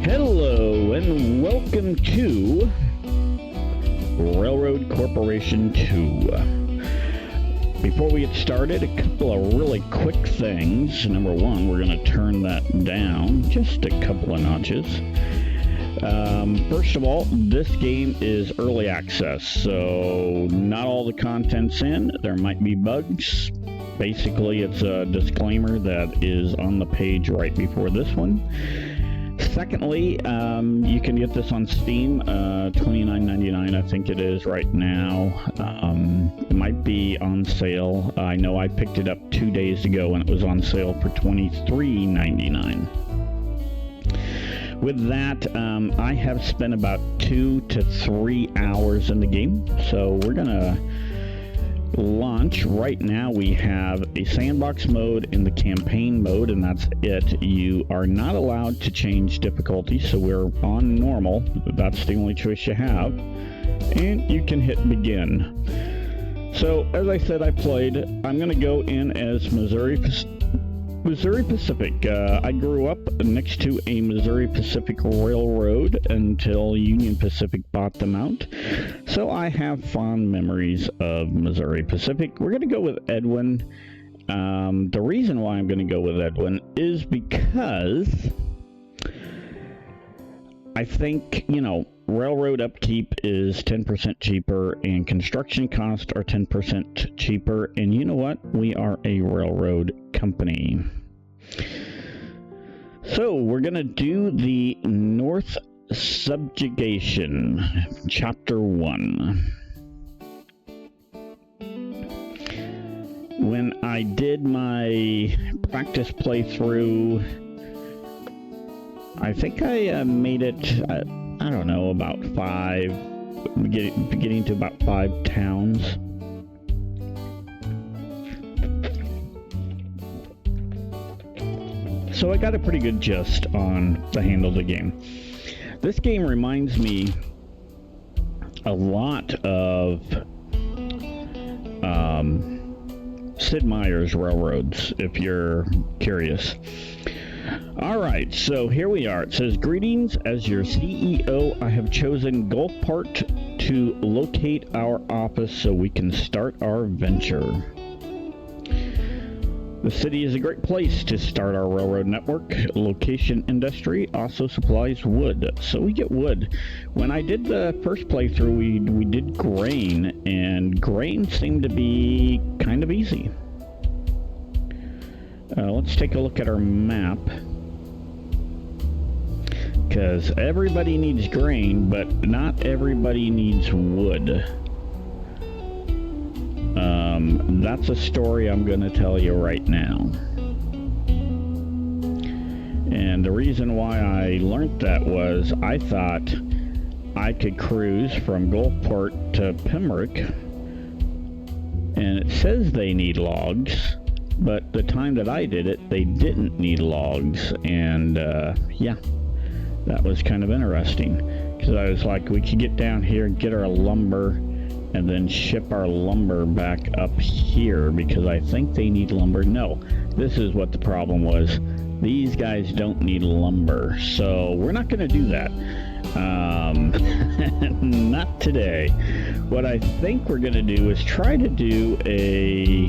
Hello and welcome to Railroad Corporation 2. Before we get started, a couple of really quick things. Number one, we're going to turn that down just a couple of notches. First of all, this game is early access, so not all the content's in. There might be bugs. Basically, it's a disclaimer that is on the page right before this one. Secondly, you can get this on Steam, $29.99 I think it is right now. It might be on sale. I know I picked it up 2 days ago and it was on sale for $23.99. With that, I have spent about 2 to 3 hours in the game, so we're gonna launch. Right now we have a sandbox mode in the campaign mode, and that's it. You are not allowed to change difficulty, so we're on normal. That's the only choice you have, and you can hit begin. So as I said, I played. I'm gonna go in as Missouri Pacific. I grew up next to a Missouri Pacific Railroad until Union Pacific bought them out. So I have fond memories of Missouri Pacific. We're going to go with Edwin. The reason why I'm going to go with Edwin is because I think, railroad upkeep is 10% cheaper and construction costs are 10% cheaper. And you know what? We are a railroad company. So we're going to do the North Subjugation, Chapter 1. When I did my practice playthrough, I think I made it, I don't know, about 5, getting to about 5 towns. So I got a pretty good gist on the handle of the game. This game reminds me a lot of Sid Meier's Railroads, if you're curious. Alright, so here we are. It says, "Greetings, as your CEO, I have chosen Gulfport to locate our office so we can start our venture. The city is a great place to start our railroad network. Location industry also supplies wood, so we get wood. When I did the first playthrough, we did grain, and grain seemed to be kind of easy. Let's take a look at our map, because everybody needs grain, but not everybody needs wood. That's a story I'm going to tell you right now. And the reason why I learned that was I thought I could cruise from Gulfport to Pembroke, and it says they need logs, but the time that I did it, they didn't need logs, and yeah, that was kind of interesting, because I was like, we could get down here and get our lumber and then ship our lumber back up here, because I think they need lumber. No, this is what the problem was. These guys don't need lumber, so we're not going to do that. Not today. What I think we're going to do is try to do a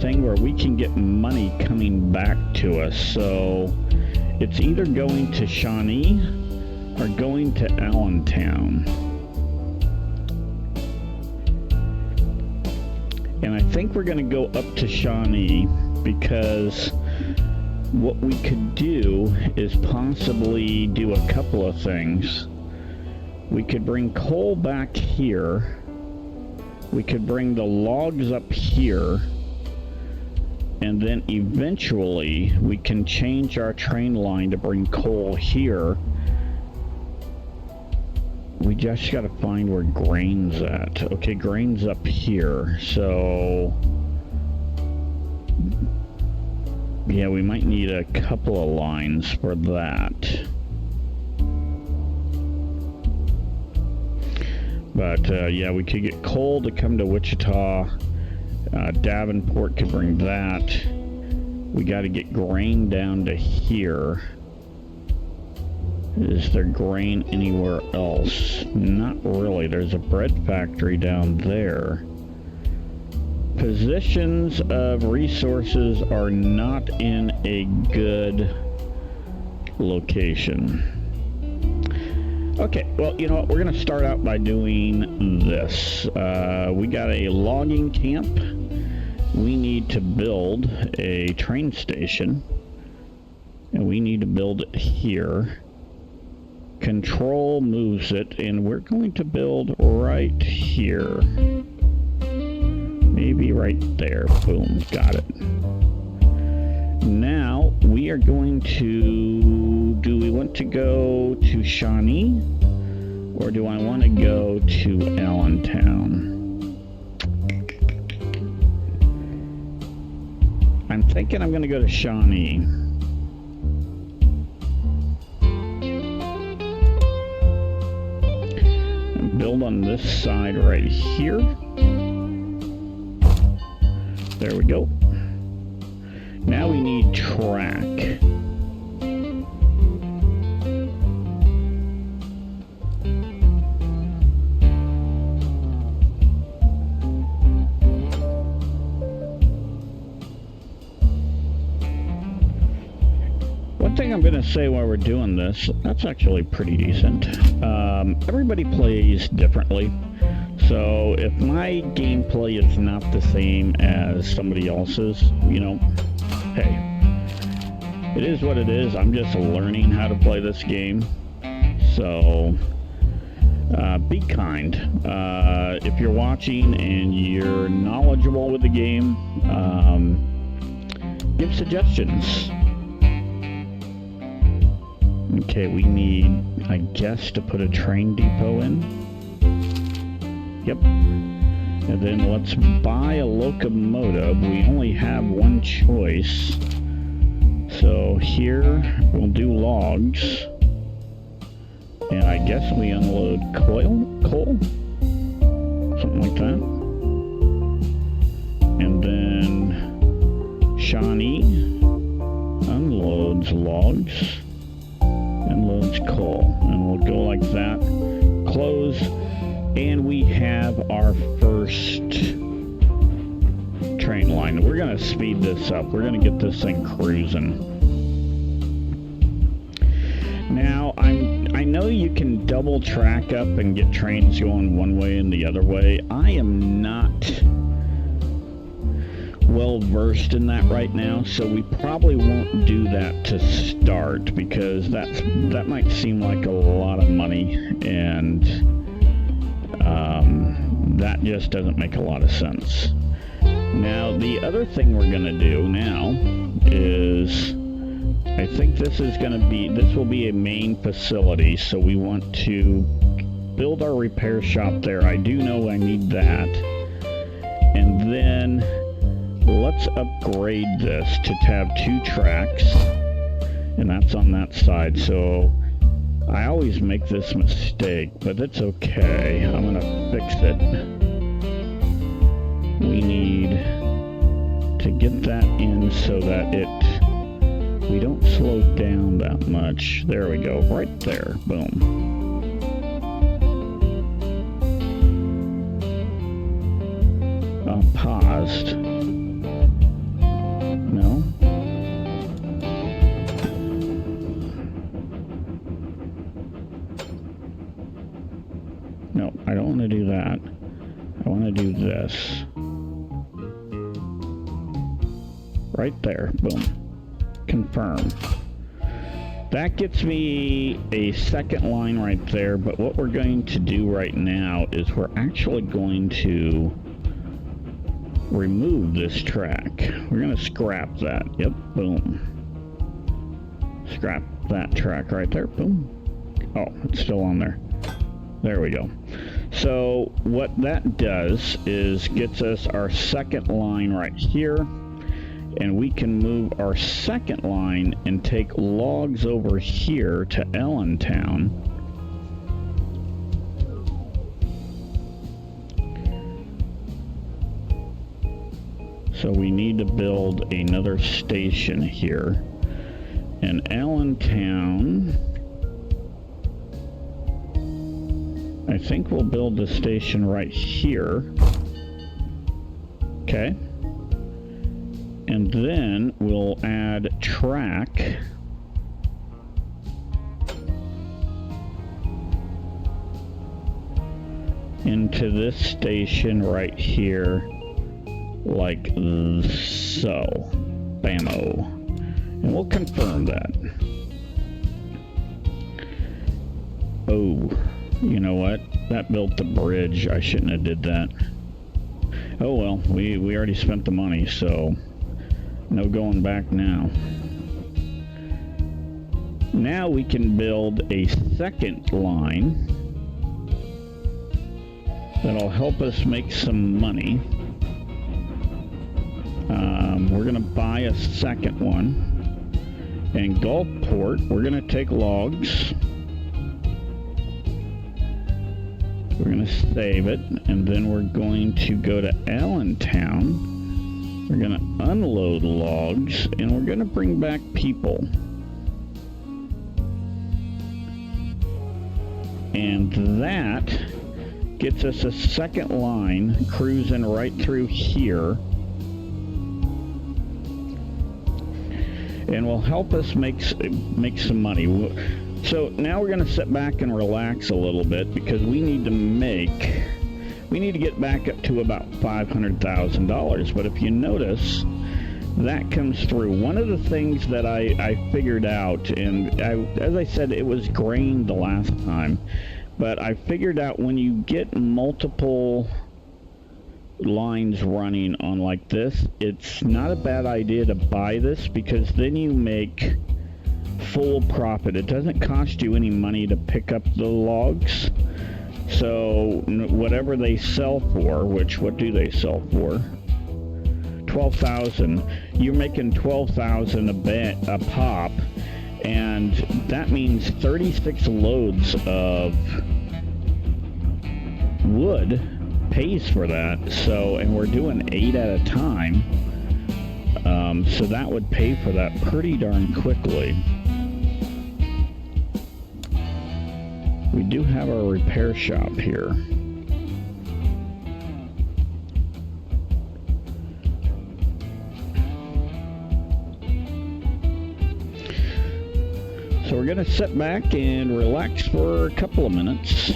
thing where we can get money coming back to us. So it's either going to Shawnee or going to Allentown. And I think we're going to go up to Shawnee, because what we could do is possibly do a couple of things. We could bring coal back here. We could bring the logs up here. And then eventually we can change our train line to bring coal here. We just gotta find where grain's at. Okay, grain's up here, so yeah, we might need a couple of lines for that. But yeah, we could get coal to come to Wichita. Davenport could bring that. We got to get grain down to here. Is there grain anywhere else? Not really. There's a bread factory down there. Positions of resources are not in a good location. Okay, well, you know what? We're going to start out by doing this. We got a logging camp. We need to build a train station. And we need to build it here. Control moves it, and we're going to build right here. Maybe right there. Boom, got it. Now we are going to, do we want to go to Shawnee, or do I want to go to Allentown? I'm thinking I'm going to go to Shawnee. And build on this side right here. There we go. Now we need track. One thing I'm going to say while we're doing this, that's actually pretty decent. Everybody plays differently. So if my gameplay is not the same as somebody else's, you know, hey, it is what it is. I'm just learning how to play this game. So be kind. If you're watching and you're knowledgeable with the game, give suggestions. Okay, we need, I guess, to put a train depot in. Yep. And then let's buy a locomotive. We only have one choice. So here we'll do logs. And I guess we unload coal? Something like that. And then Shawnee unloads logs. And loads coal. And we'll go like that. Close. And we have our first train line. We're going to speed this up. We're going to get this thing cruising. Now, I know you can double track up and get trains going one way and the other way. I am not well versed in that right now, so we probably won't do that to start, because that might seem like a lot of money, and that just doesn't make a lot of sense. Now, the other thing we're going to do now is, I think this will be a main facility, so we want to build our repair shop there. I do know I need that. And then let's upgrade this to have 2 tracks, and that's on that side. So I always make this mistake, but it's okay. I'm gonna fix it. We need to get that in so that we don't slow down that much. There we go, right there, boom. Paused. No. No, I don't want to do that. I want to do this. Right there, boom. Confirm. That gets me a second line right there, but what we're going to do right now is we're actually going to remove this track. We're going to scrap that. Yep, boom. Scrap that track right there, boom. Oh, it's still on there. There we go. So what that does is gets us our second line right here, and we can move our second line and take logs over here to Allentown. So we need to build another station here. And Allentown think we'll build the station right here. Okay. And then we'll add track. Into this station right here, like so. Bammo. And we'll confirm that. Oh, you know what? That built the bridge. I shouldn't have did that. Oh well, we already spent the money, so no going back now. Now we can build a second line that'll help us make some money. We're gonna buy a second one. And Gulfport, we're gonna take logs. We're gonna save it, and then we're going to go to Allentown. We're gonna unload logs, and we're gonna bring back people. And that gets us a second line cruising right through here. And will help us make some money. So now we're going to sit back and relax a little bit because we need to get back up to about $500,000. But if you notice, that comes through. One of the things that I figured out, and as I said, it was grain the last time, but I figured out when you get multiple lines running on like this, it's not a bad idea to buy this because then you make full profit. It doesn't cost you any money to pick up the logs. So whatever they sell for, which what do they sell for? 12,000. You're making 12,000 a pop, and that means 36 loads of wood pays for that. So, and we're doing 8 at a time, so that would pay for that pretty darn quickly. We do have our repair shop here. So we're going to sit back and relax for a couple of minutes.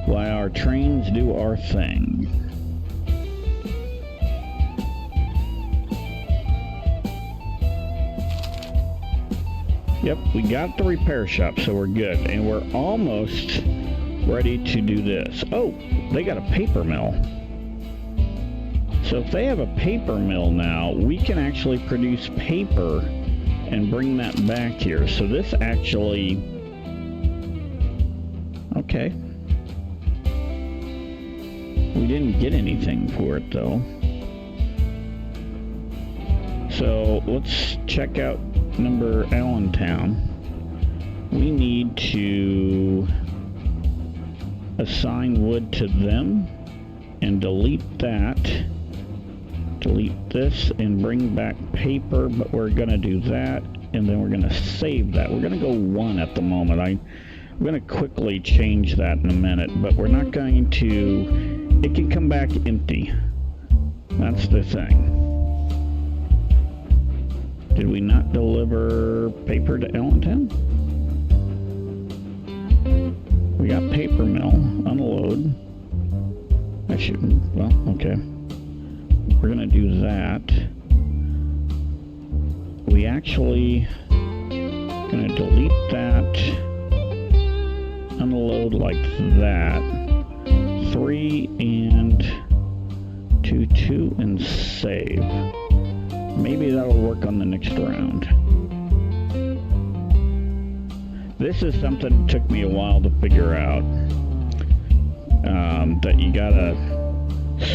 While our trains do our thing. Yep, we got the repair shop, so we're good. And we're almost ready to do this. Oh, they got a paper mill. So if they have a paper mill now, we can actually produce paper and bring that back here. So this actually... Okay. We didn't get anything for it, though. So let's check out number Allentown. We need to assign wood to them and delete that. Delete this and bring back paper, but we're going to do that, and then we're going to save that. We're going to go 1 at the moment. I'm going to quickly change that in a minute, but we're not going to... It can come back empty. That's the thing. Did we not deliver paper to Allentown? We got paper mill, unload. I shouldn't, well, okay. We're gonna do that. We actually gonna delete that, unload like that. 3 and 2, 2, and save. Maybe that'll work on the next round. This is something that took me a while to figure out. That you gotta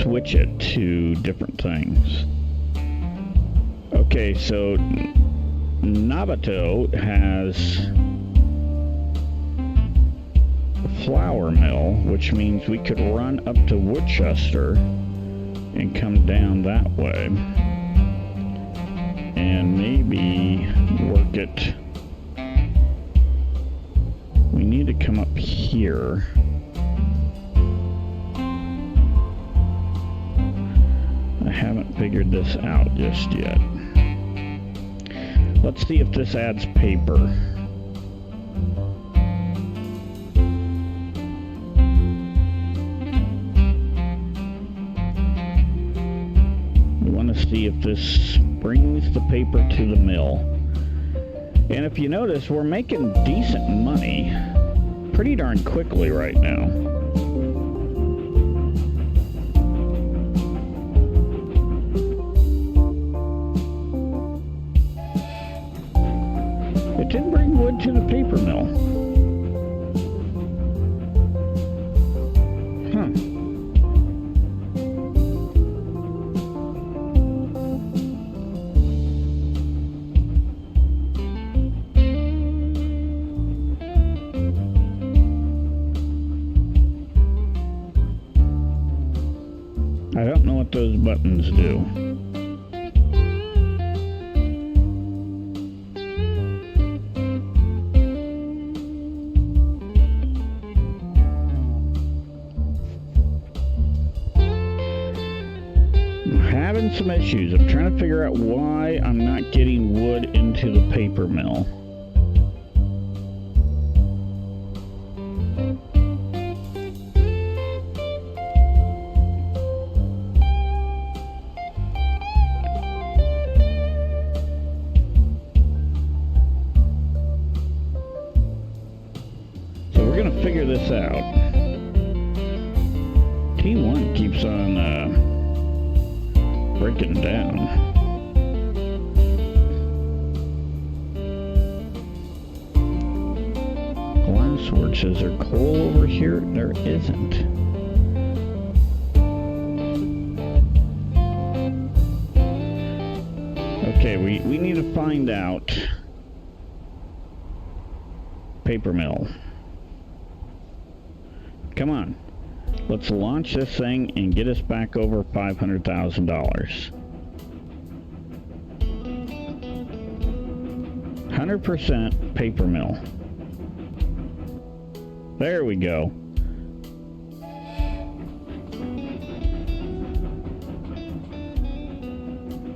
switch it to different things. Okay, so Nabato has a flour mill, which means we could run up to Worcester and come down that way. and maybe work it. We need to come up here. I haven't figured this out just yet. Let's see if this adds paper. We want to see if this brings the paper to the mill. And if you notice, we're making decent money pretty darn quickly right now. It did bring wood to the paper mill. Huh. I don't know what those buttons do. Having some issues. I'm trying to figure out why I'm not getting wood into the paper mill. So we're going to figure this out. T1 keeps on breaking down. Glassworks, is there coal over here? There isn't. Okay, we need to find out. Paper mill. Come on. Let's launch this thing and get us back over $500,000. 100% paper mill. There we go.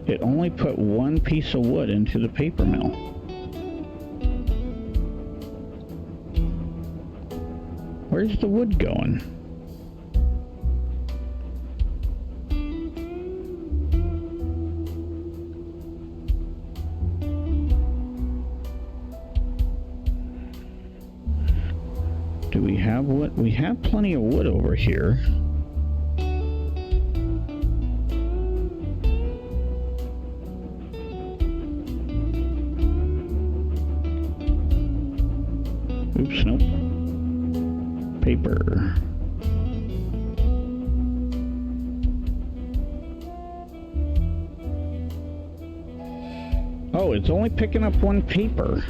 It only put one piece of wood into the paper mill. Where's the wood going? Do we have wood? We have plenty of wood over here. Oops, nope. Paper. Oh, it's only picking up one paper.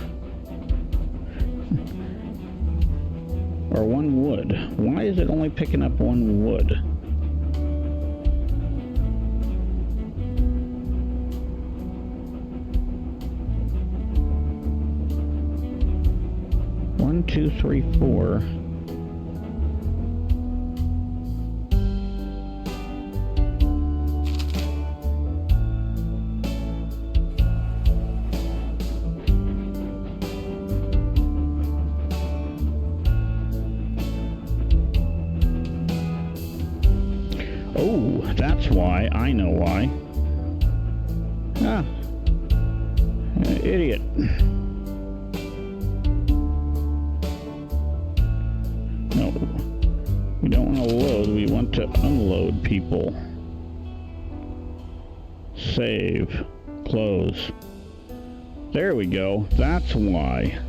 Or one wood. Why is it only picking up one wood? One, two, three, four. Oh, that's why. I know why. Ah. Idiot. No. We don't want to load. We want to unload people. Save. Close. There we go. That's why.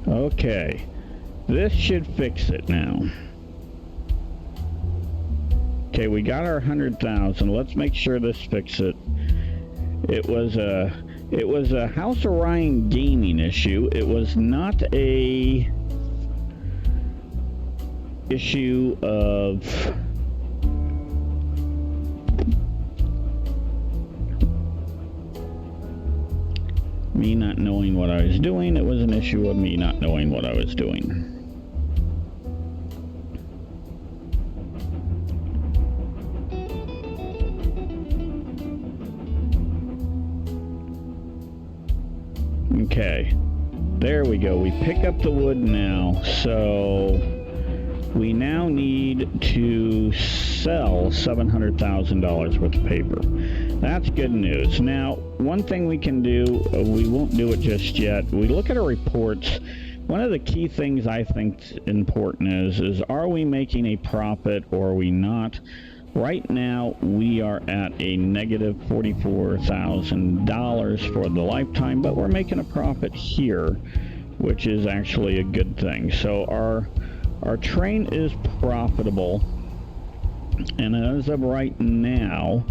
Okay. This should fix it now. Okay, we got our 100,000. Let's make sure this fixes it. It was a House Orion gaming issue. It was not a issue of me not knowing what I was doing. It was an issue of me not knowing what I was doing. Okay, there we go. We pick up the wood now, so we now need to sell $700,000 worth of paper. That's good news. Now, one thing we can do, we won't do it just yet. We look at our reports. One of the key things I think is important is are we making a profit or are we not? Right now, we are at a negative $44,000 for the lifetime, but we're making a profit here, which is actually a good thing. So our train is profitable, and as of right now,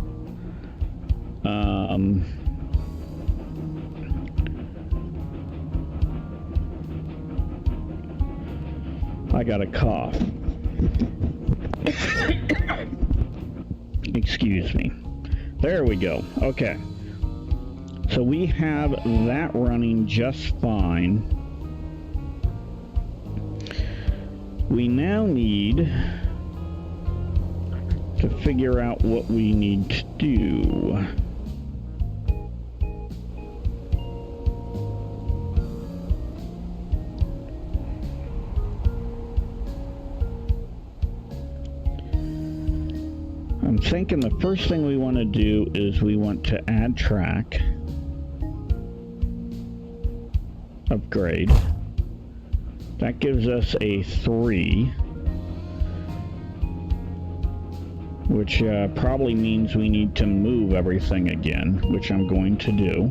I got a cough. Excuse me. There we go. Okay. So we have that running just fine. We now need to figure out what we need to do. I'm thinking the first thing we want to do is we want to add track, upgrade. That gives us a 3, which probably means we need to move everything again, which I'm going to do.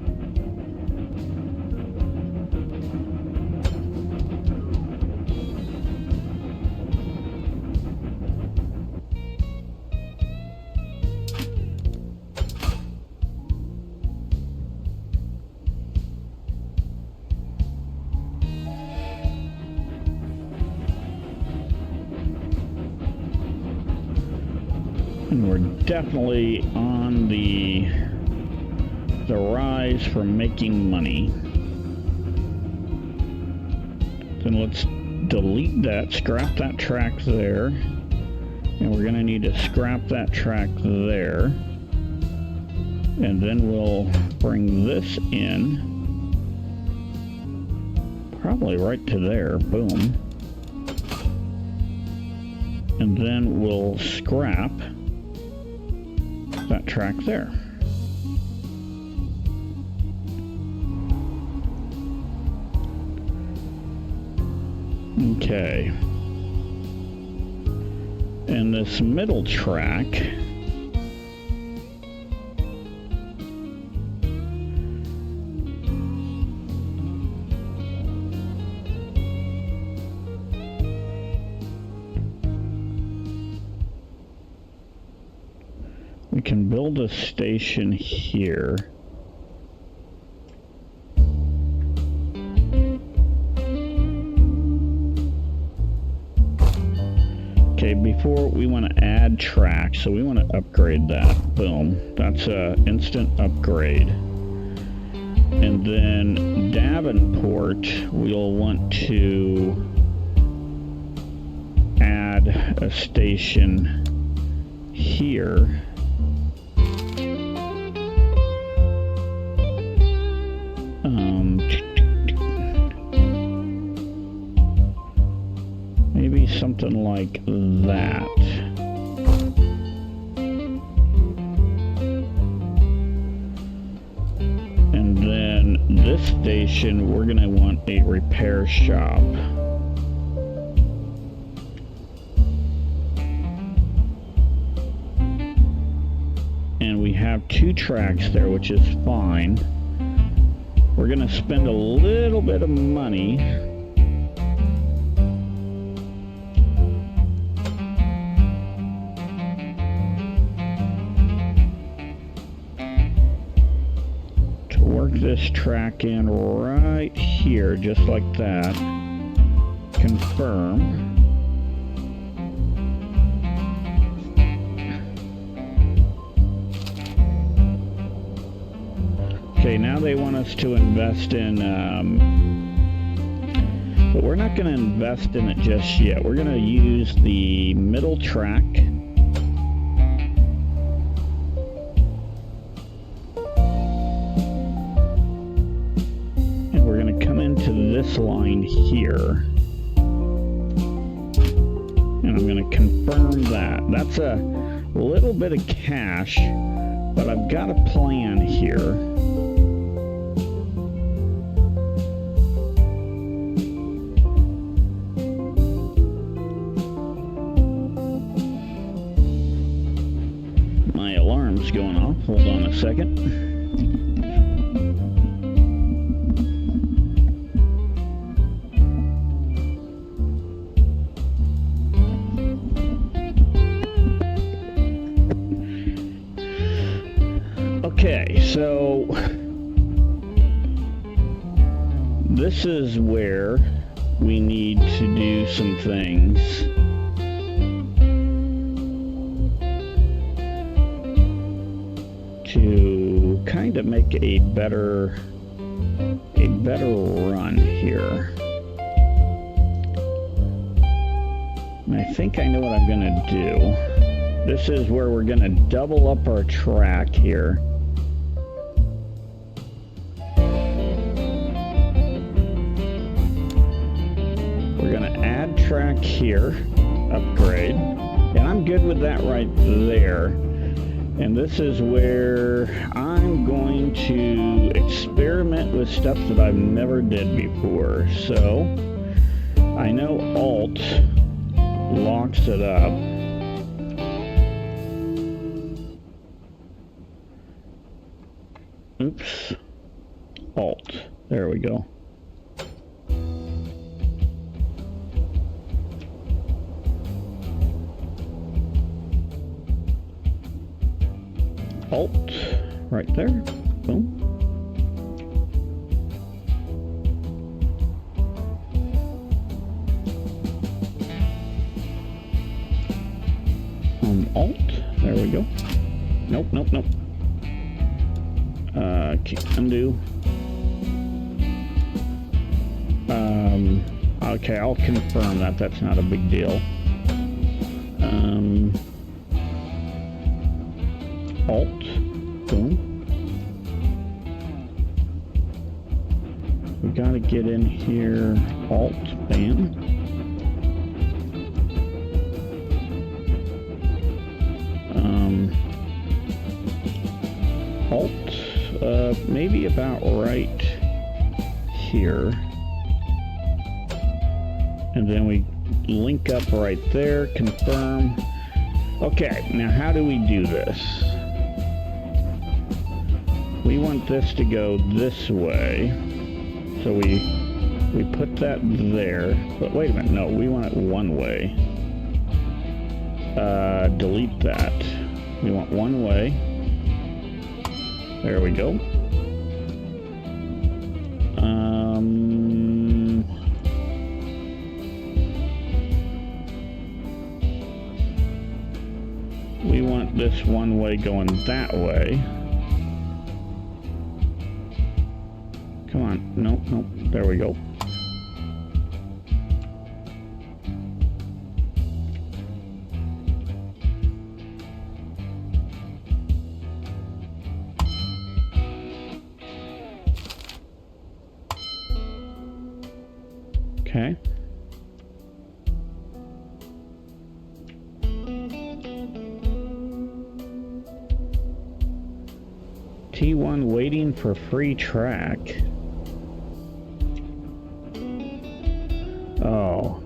And we're definitely on the rise for making money. Then let's delete that, scrap that track there. And we're going to need to scrap that track there. And then we'll bring this in. Probably right to there. Boom. And then we'll scrap that track there. Okay. And this middle track, we can build a station here. Okay, before we want to add tracks, so we want to upgrade that. Boom. That's an instant upgrade. And then Davenport, we'll want to add a station here. Maybe something like that. And then this station, we're going to want a repair shop. And we have 2 tracks there, which is fine. We're going to spend a little bit of money to work this track in right here, just like that. Confirm. Okay, now they want us to invest in, but we're not going to invest in it just yet. We're going to use the middle track. And we're going to come into this line here. And I'm going to confirm that. That's a little bit of cash, but I've got a plan here. My alarm's going off. Hold on a second. Okay, so this is where we need to do some things. To kind of make a better run here. And I think I know what I'm gonna do. This is where we're gonna double up our track here. We're gonna add track here, upgrade, and I'm good with that right there. And this is where I'm going to experiment with stuff that I've never did before. So I know Alt locks it up. Oops. Alt. There we go. Alt, right there, boom. Alt, there we go. Nope, nope, nope. Undo. Okay, I'll confirm that, that's not a big deal. Alt, boom. We gotta get in here, Alt, bam. Alt, maybe about right here. And then we link up right there, confirm. Okay, now how do we do this? We want this to go this way, so we put that there, but wait a minute, no, we want it one way. Delete that. We want one way. There we go. We want this one way going that way. Come on, nope, nope, there we go. Okay. T1 waiting for free track. Oh.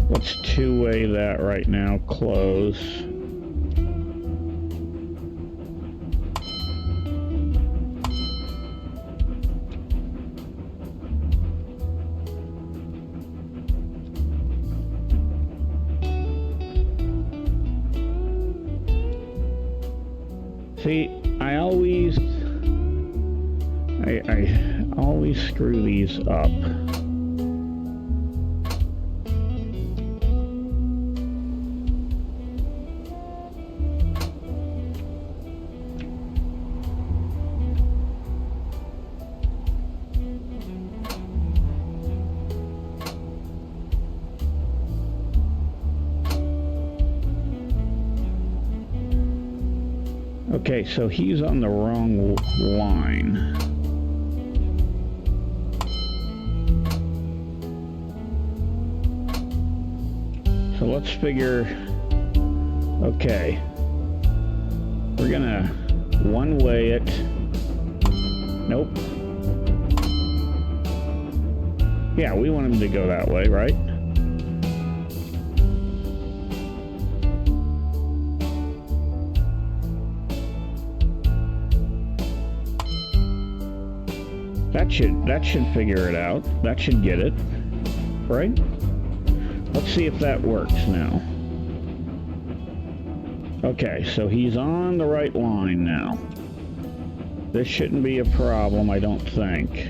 Let's two-way that right now, close. See, I always screw these up. Okay, so he's on the wrong line. So let's figure, okay, we're gonna one-way it. Nope. Yeah, we want him to go that way, right? That should figure it out. That should get it, right? Let's see if that works now. Okay, so he's on the right line now. This shouldn't be a problem, I don't think.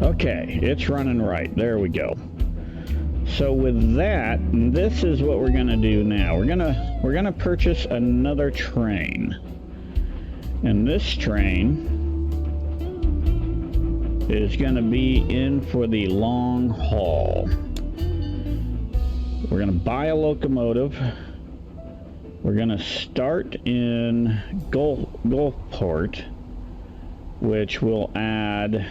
Okay, it's running right. There we go. So with that, this is what we're gonna do now. We're gonna purchase another train. And this train is gonna be in for the long haul. We're gonna buy a locomotive. We're gonna start in Gulfport, which will add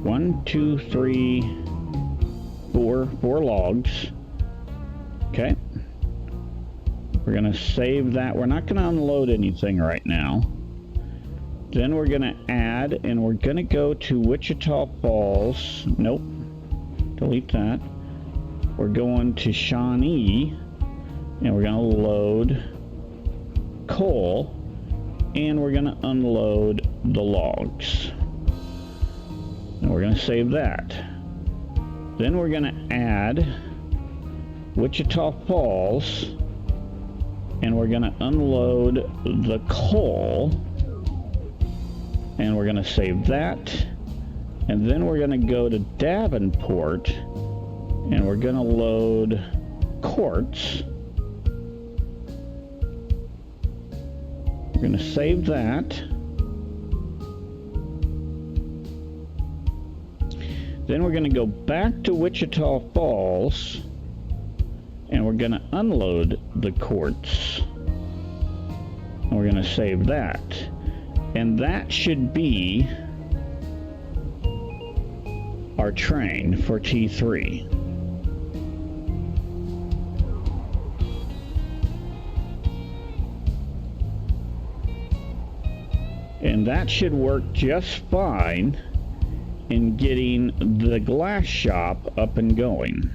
1, 2, 3, 4 logs. Okay. We're gonna save that. We're not gonna unload anything right now. Then we're gonna add, and we're gonna go to Wichita Falls. Nope. Delete that. We're going to Shawnee, and we're gonna load coal, and we're gonna unload the logs. And we're going to save that. Then we're going to add Wichita Falls, and we're going to unload the coal, and we're going to save that. And then we're going to go to Davenport, and we're going to load quartz. We're going to save that. Then we're going to go back to Wichita Falls, and we're going to unload the quartz. And we're going to save that. And that should be our train for T3. And that should work just fine in getting the glass shop up and going.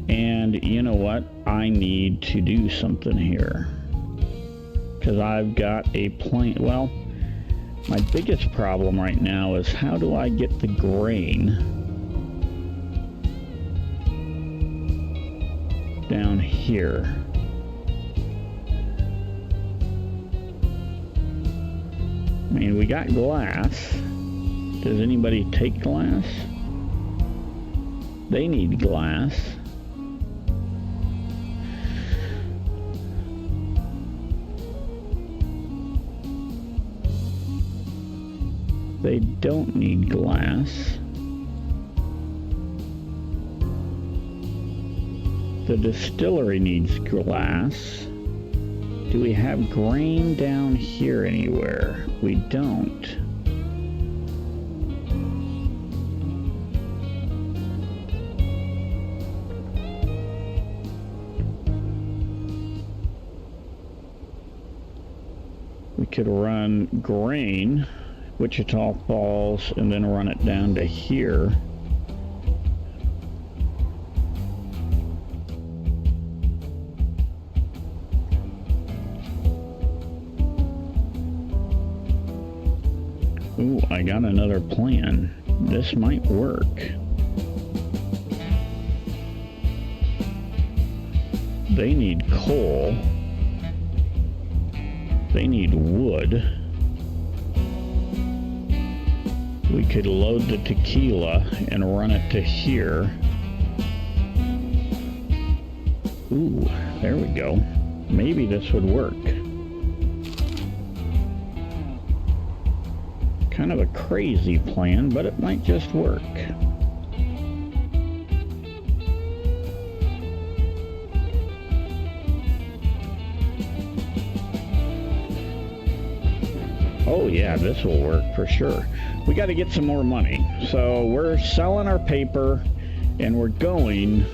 And you know what? I need to do something here, because I've got a plane. Well, my biggest problem right now is how do I get the grain down here? I mean, we got glass. Does anybody take glass? They need glass. They don't need glass. The distillery needs glass. Do we have grain down here anywhere? We don't. We could run grain, Wichita Falls, and then run it down to here. I got another plan. This might work. They need coal. They need wood. We could load the tequila and run it to here. Ooh, there we go. Maybe this would work. Kind of a crazy plan, but it might just work. Oh yeah, this will work for sure. We got to get some more money. So we're selling our paper and we're going.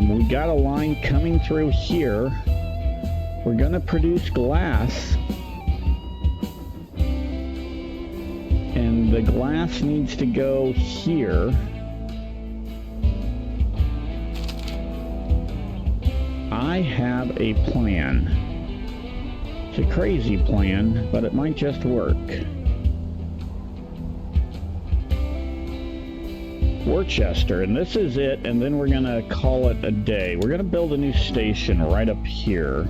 We got a line coming through here. We're going to produce glass. And the glass needs to go here. I have a plan. It's a crazy plan, but it might just work. Worcester, and this is it, and then we're gonna call it a day. We're gonna build a new station right up here.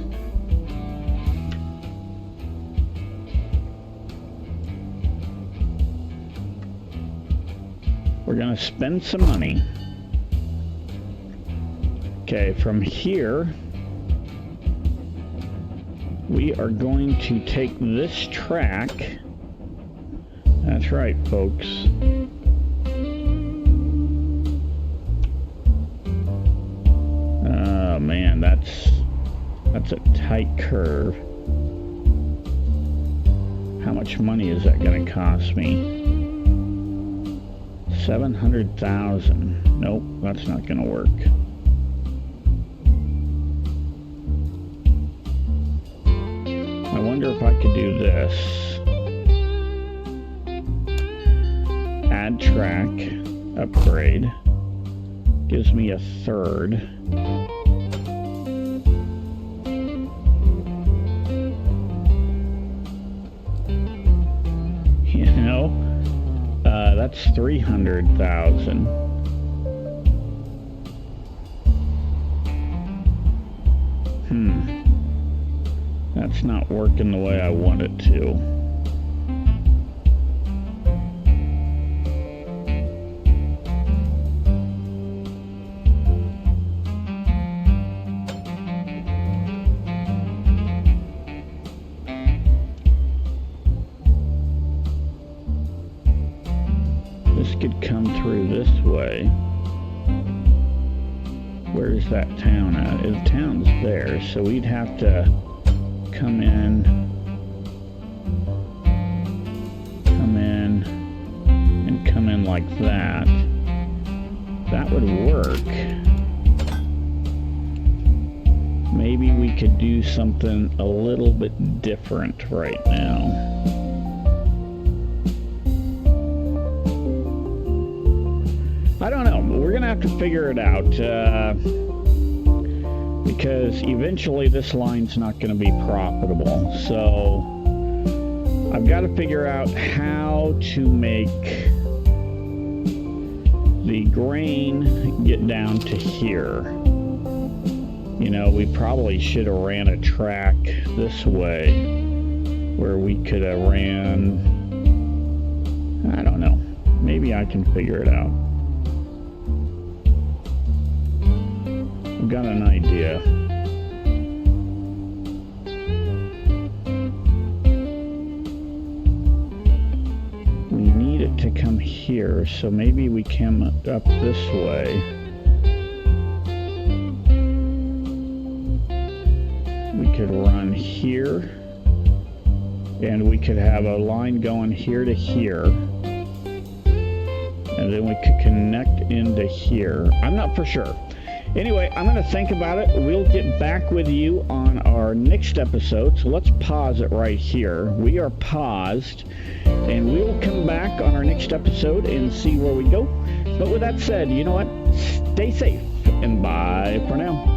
We're gonna spend some money. Okay, from here, we are going to take this track. That's right, folks. Oh man, that's a tight curve. How much money is that going to cost me? 700,000. Nope, that's not going to work. I wonder if I could do this. Add track, upgrade. Gives me a third. You know, that's 300,000. That's not working the way I want it to. This could come through this way. Where's that town at? The town's there, so we'd have to come in, and come in like that. That would work. Maybe we could do something a little bit different right now. I don't know. We're gonna have to figure it out. Because eventually this line's not going to be profitable. So I've got to figure out how to make the grain get down to here. You know, we probably should have ran a track this way where we could have ran, I don't know, maybe I can figure it out. I've got an idea. We need it to come here, so maybe we come up this way. We could run here, and we could have a line going here to here, and then we could connect into here. I'm not for sure. Anyway, I'm going to think about it. We'll get back with you on our next episode. So let's pause it right here. We are paused, and we'll come back on our next episode and see where we go. But with that said, you know what? Stay safe, and bye for now.